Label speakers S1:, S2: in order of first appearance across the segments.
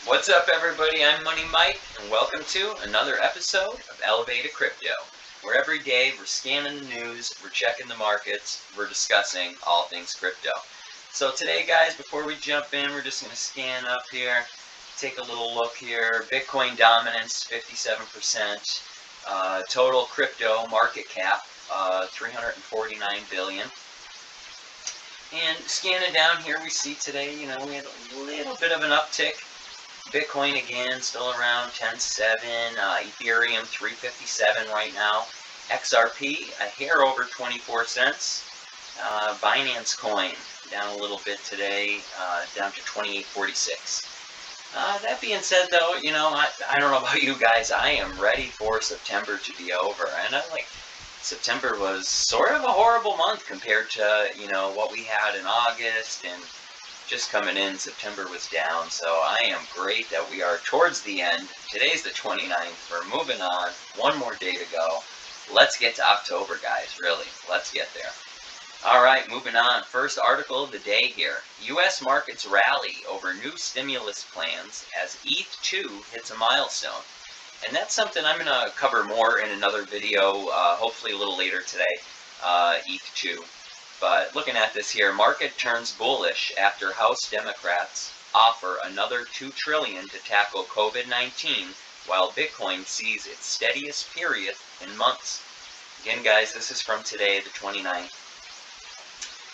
S1: What's up, everybody? I'm Money Mike, and welcome to another episode of Elevated Crypto, where every day we're scanning the news, we're checking the markets, we're discussing all things crypto. So today, guys, before we jump in, we're just going to scan up here, take a little look here. Bitcoin dominance, 57%. Total crypto market cap, 349 billion. And scanning down here, we see today, we had a little bit of an uptick. Bitcoin again, still around 10.7. Ethereum 357 right now. XRP a hair over 24 cents. Binance Coin down a little bit today, down to 28.46. That being said, though, I don't know about you guys. I am ready for September to be over, and September was sort of a horrible month compared to what we had in August, and just coming in, September was down, so I am great that we are towards the end. Today's the 29th. We're moving on. One more day to go. Let's get to October, guys. Really, let's get there. All right, moving on. First article of the day here. U.S. markets rally over new stimulus plans as ETH2 hits a milestone. And that's something I'm going to cover more in another video, hopefully a little later today, ETH2. But looking at this here, market turns bullish after House Democrats offer another $2 trillion to tackle COVID-19, while Bitcoin sees its steadiest period in months. Again, guys, this is from today, the 29th.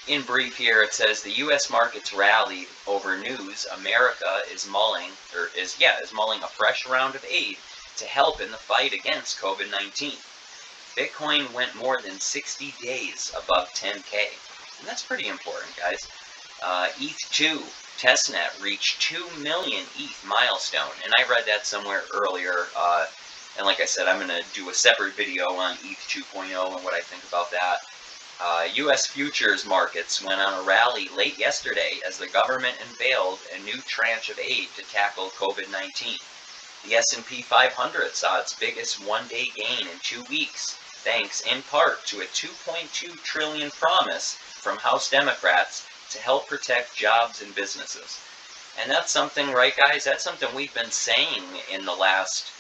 S1: In brief here, it says the U.S. markets rallied over news America is mulling a fresh round of aid to help in the fight against COVID-19. Bitcoin went more than 60 days above 10K. And that's pretty important, guys. ETH2 testnet reached 2 million ETH milestone. And I read that somewhere earlier. And like I said, I'm going to do a separate video on ETH 2.0 and what I think about that. U.S. futures markets went on a rally late yesterday as the government unveiled a new tranche of aid to tackle COVID-19. The S&P 500 saw its biggest one-day gain in 2 weeks, thanks in part to a $2.2 trillion promise from House Democrats to help protect jobs and businesses. And that's something, right, guys? That's something we've been saying in the last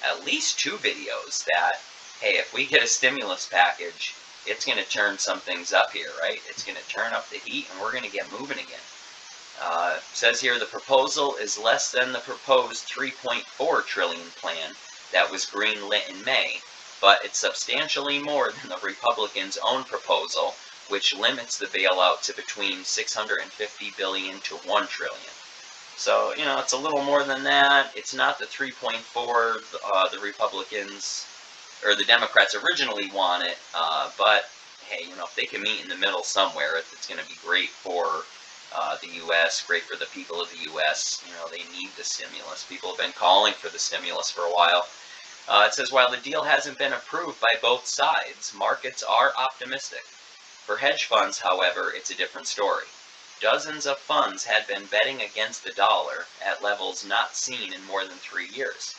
S1: at least 2 videos, that, hey, if we get a stimulus package, it's going to turn some things up here, right? It's going to turn up the heat, and we're going to get moving again. Says here the proposal is less than the proposed $3.4 trillion plan that was greenlit in May, but it's substantially more than the Republicans' own proposal, which limits the bailout to between $650 billion to $1 trillion. So, it's a little more than that. It's not the 3.4 the Republicans or the Democrats originally wanted, but hey, if they can meet in the middle somewhere, it's going to be great for the U.S., great for the people of the U.S. They need the stimulus. People have been calling for the stimulus for a while. It says, while the deal hasn't been approved by both sides, markets are optimistic. For hedge funds, however, it's a different story. Dozens of funds had been betting against the dollar at levels not seen in more than 3 years.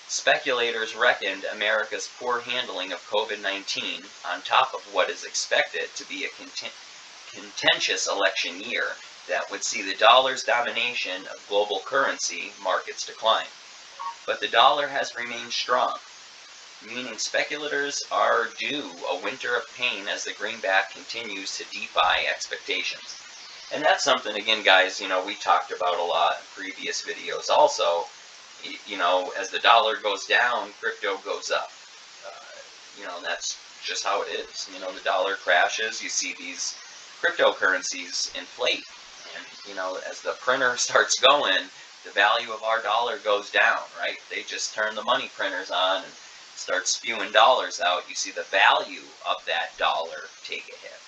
S1: Speculators reckoned America's poor handling of COVID-19, on top of what is expected to be a contentious election year that would see the dollar's domination of global currency markets decline. But the dollar has remained strong, meaning speculators are due a winter of pain as the greenback continues to defy expectations. And that's something, again, guys, we talked about a lot in previous videos also. As the dollar goes down, crypto goes up. That's just how it is. The dollar crashes, you see these cryptocurrencies inflate. And, as the printer starts going, the value of our dollar goes down, right? They just turn the money printers on and start spewing dollars out. You see the value of that dollar take a hit.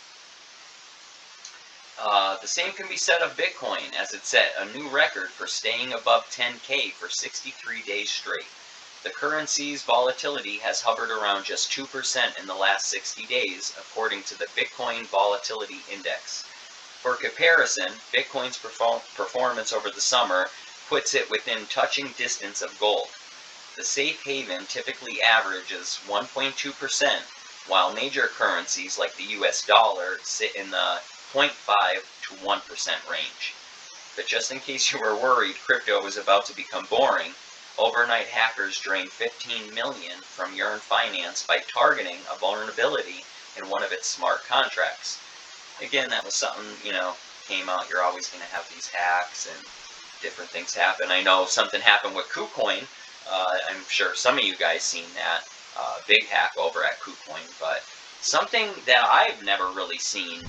S1: The same can be said of Bitcoin, as it set a new record for staying above 10K for 63 days straight. The currency's volatility has hovered around just 2% in the last 60 days, according to the Bitcoin Volatility Index. For comparison, Bitcoin's performance over the summer puts it within touching distance of gold. The safe haven typically averages 1.2%, while major currencies like the US dollar sit in the 0.5 to 1% range. But just in case you were worried crypto was about to become boring, overnight hackers drained $15 million from Yearn Finance by targeting a vulnerability in one of its smart contracts. Again, that was something, came out. You're always going to have these hacks and different things happen. I know something happened with KuCoin. I'm sure some of you guys seen that big hack over at KuCoin, but something that I've never really seen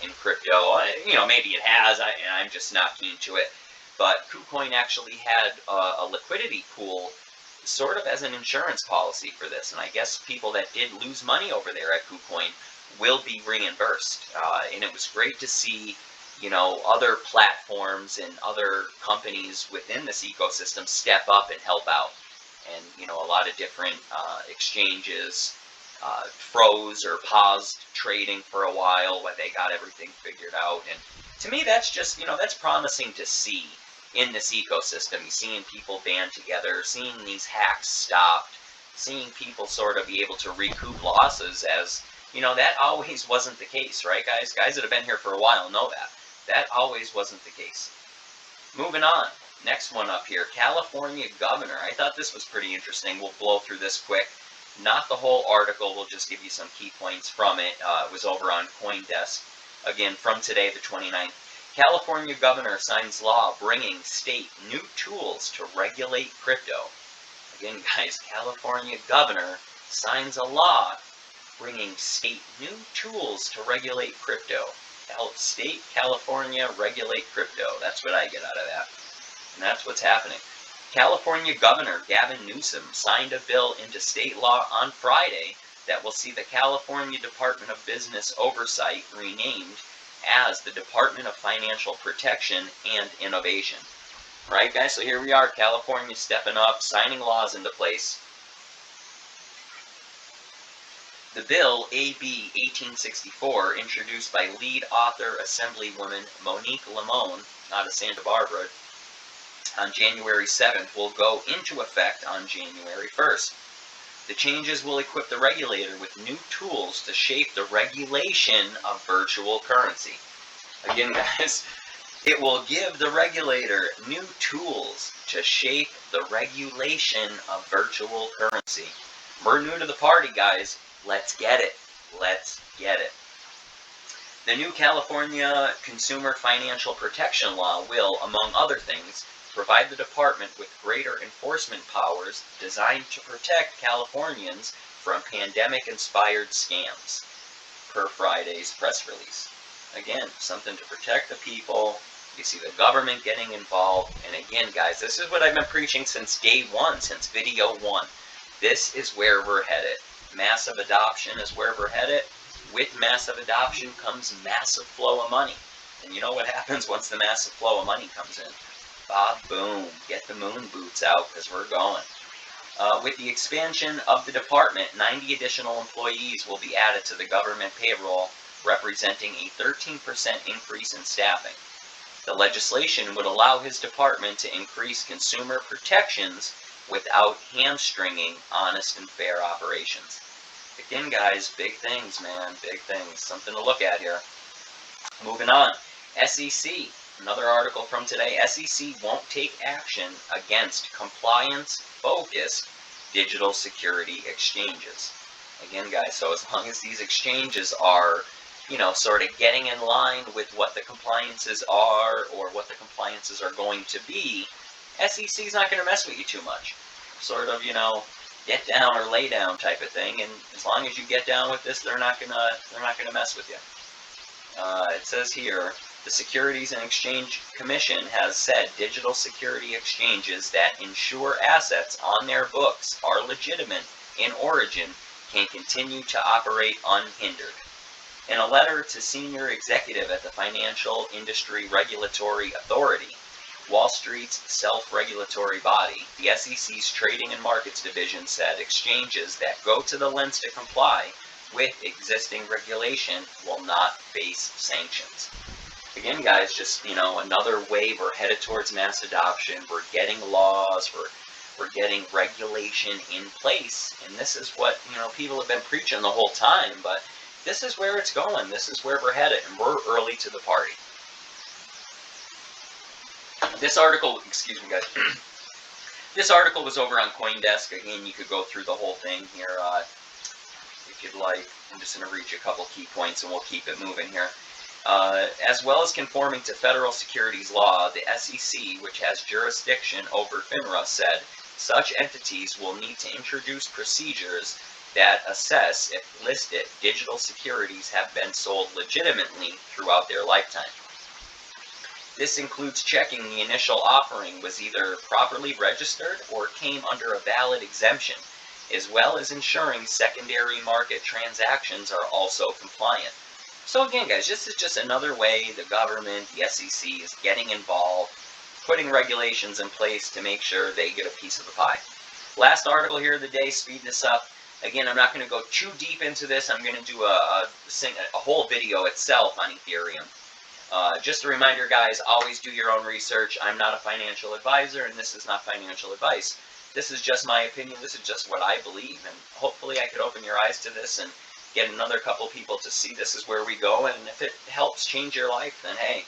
S1: in crypto, maybe it has, and I'm just not keen to it, but KuCoin actually had a liquidity pool sort of as an insurance policy for this, and I guess people that did lose money over there at KuCoin will be reimbursed, and it was great to see other platforms and other companies within this ecosystem step up and help out. And, a lot of different exchanges froze or paused trading for a while while they got everything figured out. And to me, that's just, that's promising to see in this ecosystem. You're seeing people band together, seeing these hacks stopped, seeing people sort of be able to recoup losses as, that always wasn't the case, right, guys? Guys that have been here for a while know that. That always wasn't the case. Moving on. Next one up here, California governor. I thought this was pretty interesting. We'll blow through this quick. Not the whole article. We'll just give you some key points from it. It was over on CoinDesk. Again, from today, the 29th. California governor signs law bringing state new tools to regulate crypto. Again, guys, California governor signs a law bringing state new tools to regulate crypto. Help state California regulate crypto. That's what I get out of that. And that's what's happening. California Governor Gavin Newsom signed a bill into state law on Friday that will see the California Department of Business Oversight renamed as the Department of Financial Protection and Innovation. Right, guys? So here we are, California stepping up, signing laws into place. The bill, AB 1864, introduced by lead author Assemblywoman Monique Limon, out of Santa Barbara, on January 7th, will go into effect on January 1st. The changes will equip the regulator with new tools to shape the regulation of virtual currency. Again, guys, it will give the regulator new tools to shape the regulation of virtual currency. We're new to the party, guys. Let's get it. Let's get it. The new California Consumer Financial Protection Law will, among other things, provide the department with greater enforcement powers designed to protect Californians from pandemic-inspired scams, per Friday's press release. Again, something to protect the people. You see the government getting involved. And again, guys, this is what I've been preaching since day one, since video one. This is where we're headed. Massive adoption is where we're headed. With massive adoption comes massive flow of money. And you know what happens once the massive flow of money comes in? Boom, get the moon boots out because we're going. With the expansion of the department, 90 additional employees will be added to the government payroll, representing a 13% increase in staffing. The legislation would allow his department to increase consumer protections without hamstringing honest and fair operations. Again, guys, big things, man, big things. Something to look at here. Moving on. SEC. Another article from today. SEC won't take action against compliance-focused digital security exchanges. Again, guys, so as long as these exchanges are, sort of getting in line with what the compliances are or what the compliances are going to be, SEC's not going to mess with you too much. Sort of, get down or lay down type of thing. And as long as you get down with this, they're not gonna mess with you. It says here, the Securities and Exchange Commission has said digital security exchanges that ensure assets on their books are legitimate in origin can continue to operate unhindered. In a letter to senior executive at the Financial Industry Regulatory Authority, Wall Street's self-regulatory body, the SEC's Trading and Markets Division said exchanges that go to the lengths to comply with existing regulation will not face sanctions. Again, guys, just, another wave. We're headed towards mass adoption. We're getting laws. We're getting regulation in place. And this is what, people have been preaching the whole time. But this is where it's going. This is where we're headed. And we're early to the party. This article, excuse me guys, this article was over on CoinDesk. Again, you could go through the whole thing here if you'd like. I'm just going to read you a couple key points and we'll keep it moving here. As well as conforming to federal securities law, the SEC, which has jurisdiction over FINRA, said such entities will need to introduce procedures that assess if listed digital securities have been sold legitimately throughout their lifetime. This includes checking the initial offering was either properly registered or came under a valid exemption, as well as ensuring secondary market transactions are also compliant. So again, guys, this is just another way the government, the SEC, is getting involved, putting regulations in place to make sure they get a piece of the pie. Last article here of the day, speed this up. Again, I'm not going to go too deep into this. I'm going to do a whole video itself on Ethereum. Just a reminder, guys, always do your own research. I'm not a financial advisor, and this is not financial advice. This is just my opinion. This is just what I believe, and hopefully I could open your eyes to this and get another couple people to see this is where we go, and if it helps change your life, then hey,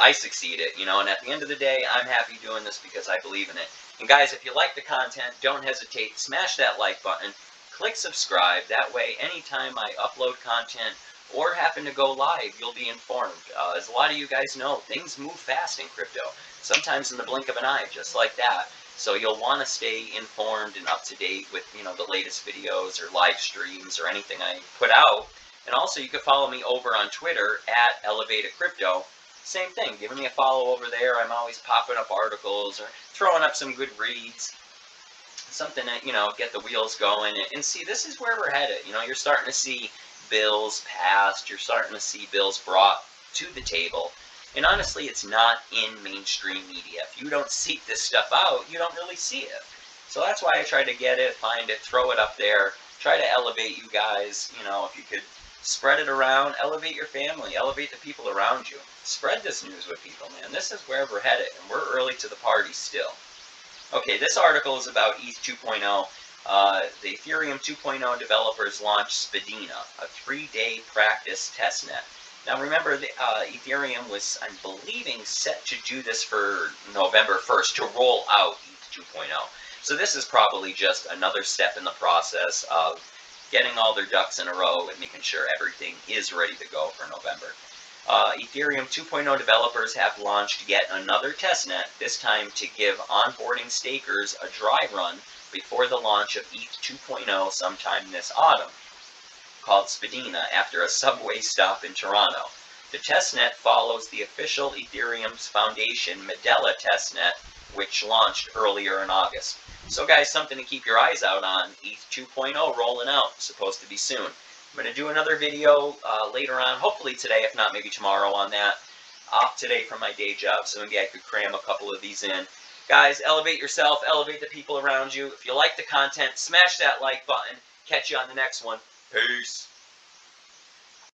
S1: I succeeded, you know, and at the end of the day, I'm happy doing this because I believe in it. And guys, if you like the content, don't hesitate, smash that like button, click subscribe, that way anytime I upload content or happen to go live, you'll be informed. As a lot of you guys know, things move fast in crypto, sometimes in the blink of an eye, just like that. So you'll want to stay informed and up to date with, you know, the latest videos or live streams or anything I put out. And also you can follow me over on Twitter at @ElevatedCrypto. Same thing, giving me a follow over there. I'm always popping up articles or throwing up some good reads. Something that, you know, get the wheels going. And see, this is where we're headed. You know, you're starting to see bills passed. You're starting to see bills brought to the table. And honestly, it's not in mainstream media. If you don't seek this stuff out, you don't really see it. So that's why I try to get it, find it, throw it up there, try to elevate you guys. You know, if you could spread it around, elevate your family, elevate the people around you. Spread this news with people, man. This is where we're headed, and we're early to the party still. Okay, this article is about ETH 2.0. The Ethereum 2.0 developers launched Spadina, a 3-day practice testnet. Now remember, Ethereum was, I'm believing, set to do this for November 1st, to roll out ETH 2.0. So this is probably just another step in the process of getting all their ducks in a row and making sure everything is ready to go for November. Ethereum 2.0 developers have launched yet another testnet, this time to give onboarding stakers a dry run before the launch of ETH 2.0 sometime this autumn, called Spadina, after a subway stop in Toronto. The testnet follows the official Ethereum's Foundation Medela testnet, which launched earlier in August. So guys, something to keep your eyes out on. ETH 2.0 rolling out, supposed to be soon. I'm going to do another video later on, hopefully today, if not maybe tomorrow on that. Off today from my day job, so maybe I could cram a couple of these in. Guys, elevate yourself, elevate the people around you. If you like the content, smash that like button. Catch you on the next one. Peace.